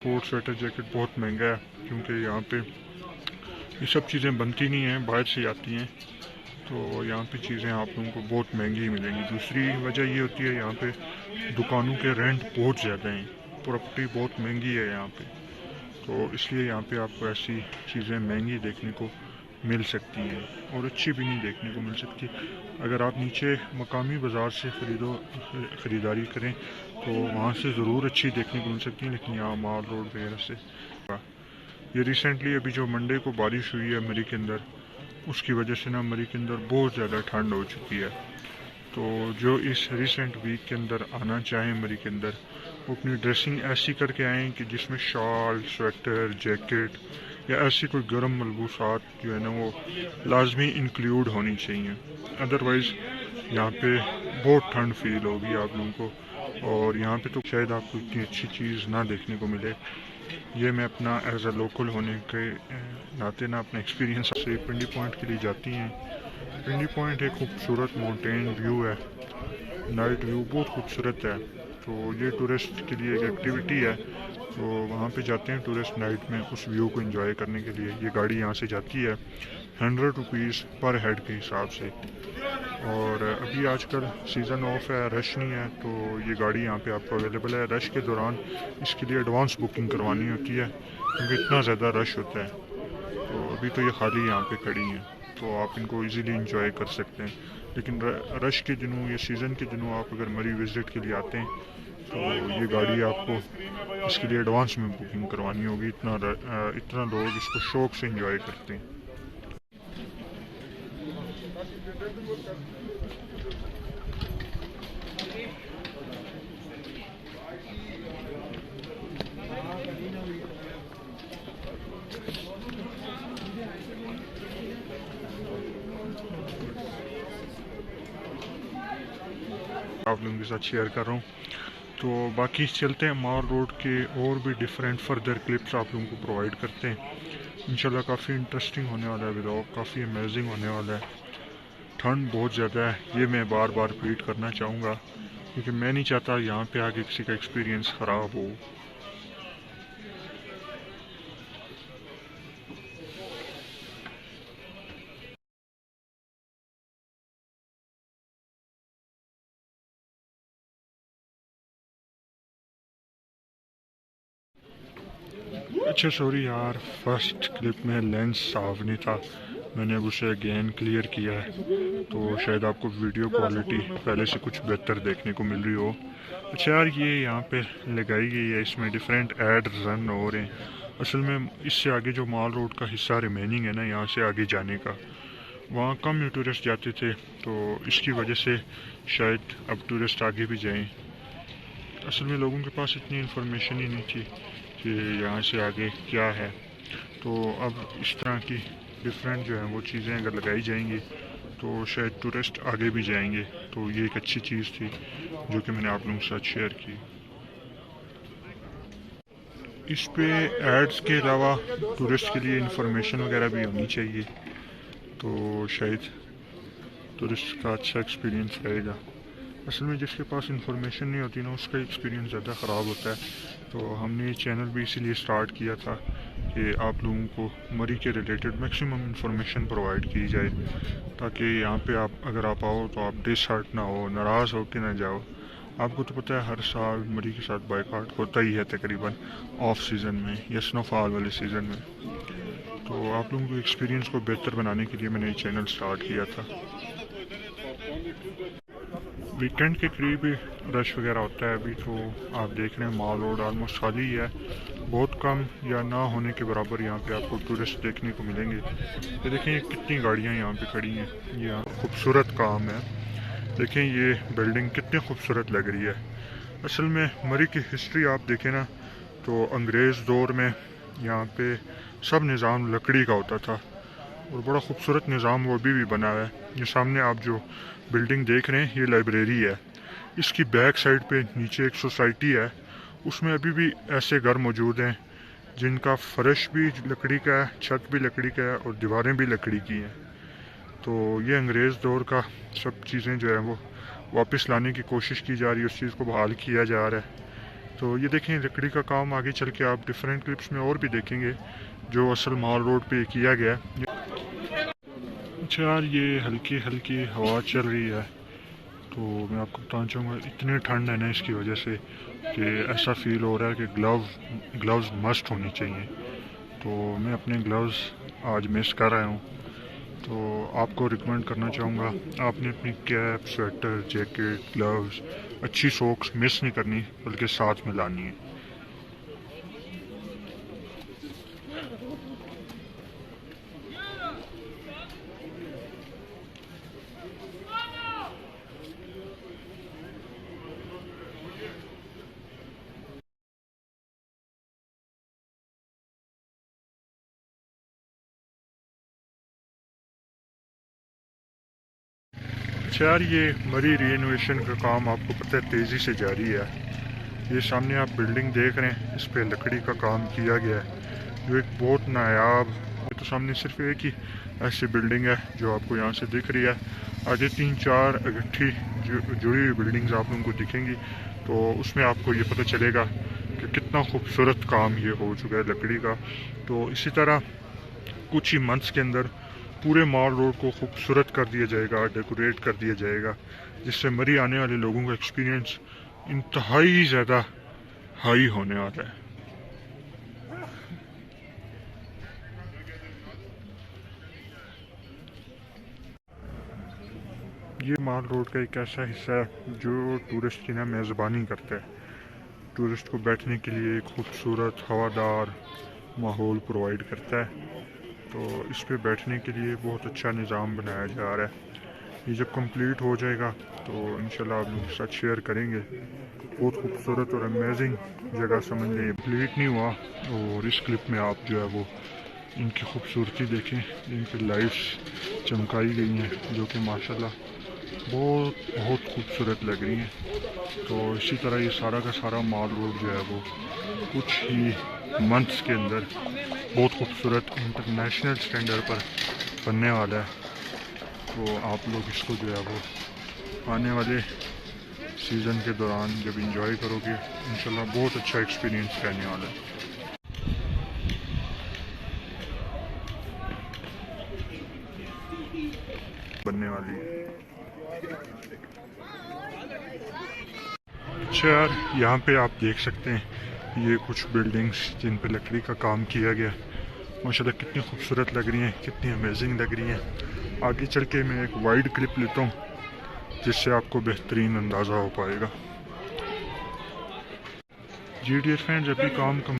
Coat sweater jacket बहुत महंगा है क्योंकि यहाँ पे ये सब चीज़ें बनती नहीं हैं, बाहर से आती हैं। तो यहाँ पे चीज़ें आप लोगों को बहुत महंगी मिलेंगी। दूसरी वजह ये होती है यहाँ पे दुकानों के रेंट बहुत ज़्यादा हैं, प्रॉपर्टी बहुत महंगी है यहाँ पे। तो इसलिए यहाँ पे आपको ऐसी चीज़ें महंगी देखने को मिल सकती हैं और अच्छी भी नहीं देखने को मिल सकती। अगर आप नीचे मकामी बाज़ार से ख़रीदारी करें तो वहाँ से ज़रूर अच्छी देखने को मिल सकती है, लेकिन यहाँ माल रोड वगैरह से ये रिसेंटली अभी जो मंडे को बारिश हुई है मरी के अंदर, उसकी वजह से ना मरी के अंदर बहुत ज़्यादा ठंड हो चुकी है। तो जो इस रिसेंट वीक के अंदर आना चाहें मरी के अंदर, वो अपनी ड्रेसिंग ऐसी करके आएँ कि जिसमें शॉल, स्वेटर, जैकेट या ऐसी कोई गर्म मलबूसात जो है ना वो लाजमी इंक्लूड होनी चाहिए। अदरवाइज़ यहाँ पे बहुत ठंड फील होगी आप लोगों को, और यहाँ पे तो शायद आपको इतनी अच्छी चीज़ ना देखने को मिले। ये मैं अपना एज अ लोकल होने के नाते ना अपना एक्सपीरियंस से पिंडी पॉइंट के लिए जाती हैं। पिंडी पॉइंट एक खूबसूरत माउंटेन व्यू है, नाइट व्यू बहुत खूबसूरत है। तो ये टूरिस्ट के लिए एक एक्टिविटी है, तो वहाँ पे जाते हैं टूरिस्ट नाइट में उस व्यू को एंजॉय करने के लिए। ये गाड़ी यहाँ से जाती है 100 रुपीज़ पर हेड के हिसाब से, और अभी आजकल सीज़न ऑफ है, रश नहीं है, तो ये गाड़ी यहाँ पे आपको अवेलेबल है। रश के दौरान इसके लिए एडवांस बुकिंग करवानी होती है क्योंकि इतना ज़्यादा रश होता है। तो अभी तो ये खाली यहाँ पे खड़ी हैं, तो आप इनको इजीली इंजॉय कर सकते हैं। लेकिन रश के दिनों या सीज़न के दिनों आप अगर मरी विज़िट के लिए आते हैं तो ये गाड़ी आपको इसके लिए एडवांस में बुकिंग करवानी होगी। इतना लोग इसको शौक से इंजॉय करते हैं। आप लोगों के साथ शेयर कर रहा हूँ। तो बाकी चलते हैं माल रोड के और भी डिफरेंट फर्दर क्लिप्स आप लोगों को प्रोवाइड करते हैं। इंशाल्लाह काफ़ी इंटरेस्टिंग होने वाला है व्लॉग, काफ़ी अमेजिंग होने वाला है। ठंड बहुत ज़्यादा है, ये मैं बार बार रिपीट करना चाहूँगा क्योंकि मैं नहीं चाहता यहाँ पे आके किसी का एक्सपीरियंस ख़राब हो। अच्छा सॉरी यार, फर्स्ट क्लिप में लेंस साफ नहीं था, मैंने अब उसे अगेन क्लियर किया है, तो शायद आपको वीडियो क्वालिटी पहले से कुछ बेहतर देखने को मिल रही हो। अच्छा यार, ये यहाँ पे लगाई गई है, इसमें डिफरेंट ऐड रन हो रहे हैं। असल में इससे आगे जो माल रोड का हिस्सा रिमेनिंग है ना, यहाँ से आगे जाने का, वहाँ कम ही टूरिस्ट जाते थे, तो इसकी वजह से शायद अब टूरिस्ट आगे भी जाएं। असल में लोगों के पास इतनी इन्फॉर्मेशन ही नहीं थी कि यहाँ से आगे क्या है। तो अब इस तरह की डिफरेंट जो है वो चीज़ें अगर लगाई जाएंगी तो शायद टूरिस्ट आगे भी जाएंगे। तो ये एक अच्छी चीज़ थी जो कि मैंने आप लोगों के साथ शेयर की। इस पे एड्स के अलावा टूरिस्ट के लिए इंफॉर्मेशन वगैरह भी होनी चाहिए, तो शायद टूरिस्ट का अच्छा एक्सपीरियंस रहेगा। असल में जिसके पास इंफॉर्मेशन नहीं होती ना, उसका एक्सपीरियंस ज़्यादा ख़राब होता है। तो हमने ये चैनल भी इसीलिए स्टार्ट किया था कि आप लोगों को मरी के रिलेटेड मैक्सिमम इंफॉर्मेशन प्रोवाइड की जाए, ताकि यहाँ पे अगर आप आओ तो आप डिसहार्ट ना हो, नाराज़ हो के ना जाओ। आपको तो पता है हर साल मरी के साथ बाइकआउट होता ही है तकरीबन ऑफ सीज़न में या स्नोफॉल वाले सीज़न में। तो आप लोगों को एक्सपीरियंस को बेहतर बनाने के लिए मैंने ये चैनल स्टार्ट किया था। वीकेंड के करीब ही रश वगैरह होता है। अभी तो आप देख रहे हैं माल रोड ऑलमोस्ट खाली ही है, बहुत कम या ना होने के बराबर यहाँ पे आपको टूरिस्ट देखने को मिलेंगे। ये देखें कितनी गाड़ियाँ यहाँ पे खड़ी हैं, ये खूबसूरत काम है। देखें ये बिल्डिंग कितनी खूबसूरत लग रही है। असल में मरी की हिस्ट्री आप देखें ना, तो अंग्रेज़ दौर में यहाँ पे सब निज़ाम लकड़ी का होता था, और बड़ा खूबसूरत निज़ाम वो अभी भी बना हुआ है। ये सामने आप जो बिल्डिंग देख रहे हैं ये लाइब्रेरी है। इसकी बैक साइड पे नीचे एक सोसाइटी है, उसमें अभी भी ऐसे घर मौजूद हैं जिनका फर्श भी लकड़ी का है, छत भी लकड़ी का है और दीवारें भी लकड़ी की हैं। तो ये अंग्रेज़ दौर का सब चीज़ें जो है वो वापस लाने की कोशिश की जा रही है, उस चीज़ को बहाल किया जा रहा है। तो ये देखें लकड़ी का काम, आगे चल के आप डिफरेंट क्लिप्स में और भी देखेंगे जो असल माल रोड पे किया गया है। अच्छा यार, ये हल्की हल्की हवा चल रही है, तो मैं आपको बताना चाहूँगा इतनी ठंड है ना इसकी वजह से कि ऐसा फील हो रहा है कि ग्लव्स मस्ट होनी चाहिए। तो मैं अपने ग्लव्स आज मिस कर रहा हूँ, तो आपको रिकमेंड करना चाहूँगा आपने अपनी कैप, स्वेटर, जैकेट, ग्लव्स, अच्छी सॉक्स मिस नहीं करनी बल्कि साथ में लानी है। अच्छा यार, ये मरी रीइनोवेशन का काम आपको पता है तेज़ी से जारी है। ये सामने आप बिल्डिंग देख रहे हैं, इस पे लकड़ी का काम किया गया है जो एक बहुत नायाब। ये तो सामने सिर्फ एक ही ऐसी बिल्डिंग है जो आपको यहाँ से दिख रही है, आगे 3-4 इकट्ठी जुड़ी हुई बिल्डिंग्स आप लोगों को दिखेंगी, तो उसमें आपको ये पता चलेगा कि कितना खूबसूरत काम ये हो चुका है लकड़ी का। तो इसी तरह कुछ ही मंथ्स के अंदर पूरे माल रोड को खूबसूरत कर दिया जाएगा, डेकोरेट कर दिया जाएगा, जिससे मरी आने वाले लोगों का एक्सपीरियंस इंतहाई ज़्यादा हाई होने वाला है। ये माल रोड का एक ऐसा हिस्सा है जो टूरिस्ट की ना मेज़बानी करता है, टूरिस्ट को बैठने के लिए एक खूबसूरत हवादार माहौल प्रोवाइड करता है। तो इस पे बैठने के लिए बहुत अच्छा निज़ाम बनाया जा रहा है। ये जब कंप्लीट हो जाएगा तो इंशाल्लाह आप लोगों के साथ शेयर करेंगे। बहुत खूबसूरत और अमेजिंग जगह समझ लें, कंप्लीट नहीं हुआ। और इस क्लिप में आप जो है वो इनकी खूबसूरती देखें, इन पर लाइट्स चमकाई गई हैं जो कि माशाल्लाह बहुत बहुत खूबसूरत लग रही हैं। तो इसी तरह ये सारा का सारा माल रोड जो है वो कुछ ही मंथ्स के अंदर बहुत खूबसूरत इंटरनेशनल स्टैंडर्ड पर बनने वाला है। तो आप लोग इसको जो है वो आने वाले सीज़न के दौरान जब इंजॉय करोगे इंशाल्लाह बहुत अच्छा एक्सपीरियंस रहने वाला है। बनने वाली है। अच्छा यार, यहाँ पे आप देख सकते हैं ये कुछ बिल्डिंग्स जिन पे लकड़ी का काम किया गया, माशाल्लाह कितनी खूबसूरत लग रही हैं, कितनी अमेजिंग लग रही हैं। आगे चल के मैं एक वाइड क्लिप लेता हूँ जिससे आपको बेहतरीन अंदाज़ा हो पाएगा। जी डियर फ्रेंड्स, अभी काम